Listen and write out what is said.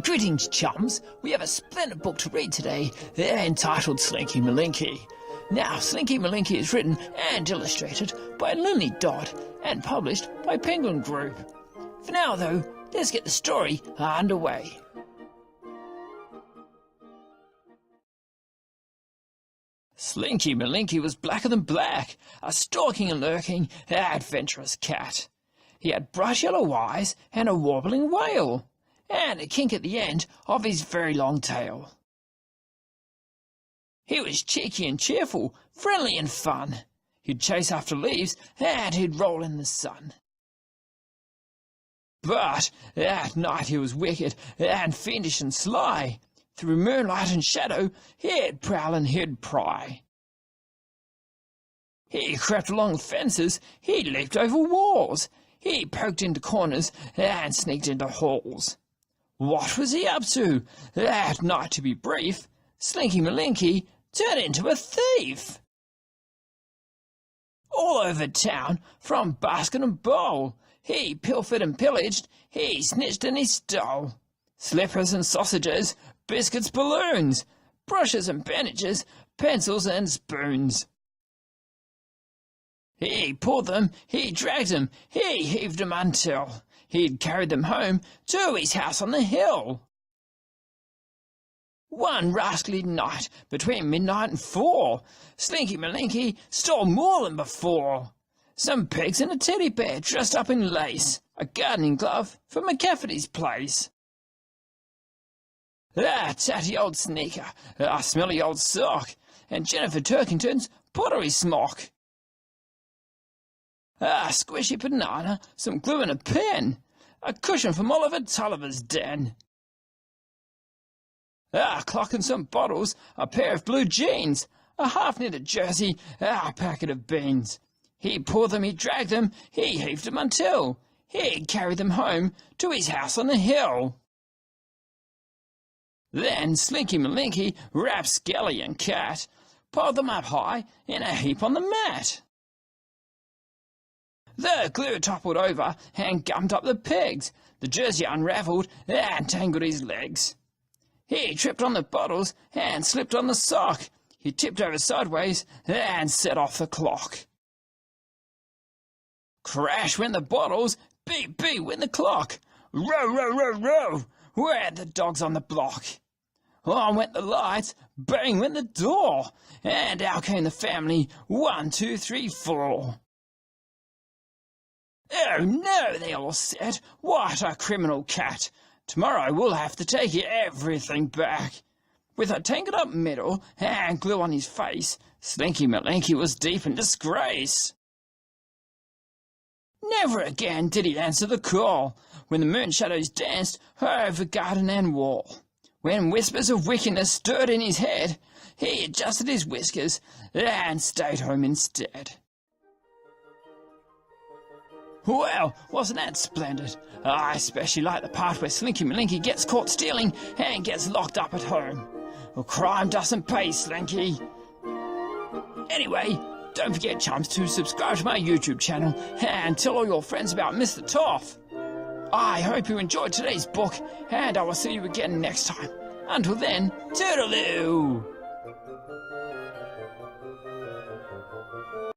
Greetings, chums. We have a splendid book to read today, entitled Slinky Malinki. Now, Slinky Malinki is written and illustrated by Lonely Dot and published by Penguin Group. For now, though, let's get the story underway. Slinky Malinki was blacker than black, a stalking and lurking, adventurous cat. He had bright yellow eyes and a warbling wail, and a kink at the end of his very long tail. He was cheeky and cheerful, friendly and fun. He'd chase after leaves, and he'd roll in the sun. But at night he was wicked and fiendish and sly. Through moonlight and shadow he'd prowl and he'd pry. He crept along fences, he leaped over walls, he poked into corners and sneaked into halls. What was he up to? At night, to be brief, Slinky Malinki turned into a thief. All over town, from basket and bowl, he pilfered and pillaged, he snitched and he stole. Slippers and sausages, biscuits, balloons, brushes and bandages, pencils and spoons. He pulled them, he dragged them, he heaved them until he'd carried them home to his house on the hill. One rascally night, between midnight and 4, Slinky Malinki stole more than before. Some pigs and a teddy bear dressed up in lace, a gardening glove from McCafferty's place. A tatty old sneaker, a smelly old sock, and Jennifer Turkington's pottery smock. A squishy banana, some glue and a pen, a cushion from Oliver Tulliver's den. A clock and some bottles, a pair of blue jeans, a half-knitted jersey, a packet of beans. He pulled them, he dragged them, he heaved them until he'd carried them home to his house on the hill. Then Slinky Malinki, rapscallion and cat, piled them up high in a heap on the mat. The glue toppled over and gummed up the pegs. The jersey unravelled and tangled his legs. He tripped on the bottles and slipped on the sock. He tipped over sideways and set off the clock. Crash went the bottles, beep beep went the clock. Row, row, row, row, went the dogs on the block. On went the lights, bang went the door, and out came the family, 1, 2, 3, 4. Oh no, they all said, what a criminal cat. Tomorrow we'll have to take everything back. With a tangled up middle and glue on his face, Slinky Malinki was deep in disgrace. Never again did he answer the call, when the moon shadows danced over garden and wall. When whispers of wickedness stirred in his head, he adjusted his whiskers and stayed home instead. Well, wasn't that splendid? I especially like the part where Slinky Malinki gets caught stealing and gets locked up at home. Well, crime doesn't pay, Slinky. Anyway, don't forget, chums, to subscribe to my YouTube channel and tell all your friends about Mr. Toff. I hope you enjoyed today's book, and I will see you again next time. Until then, toodaloo!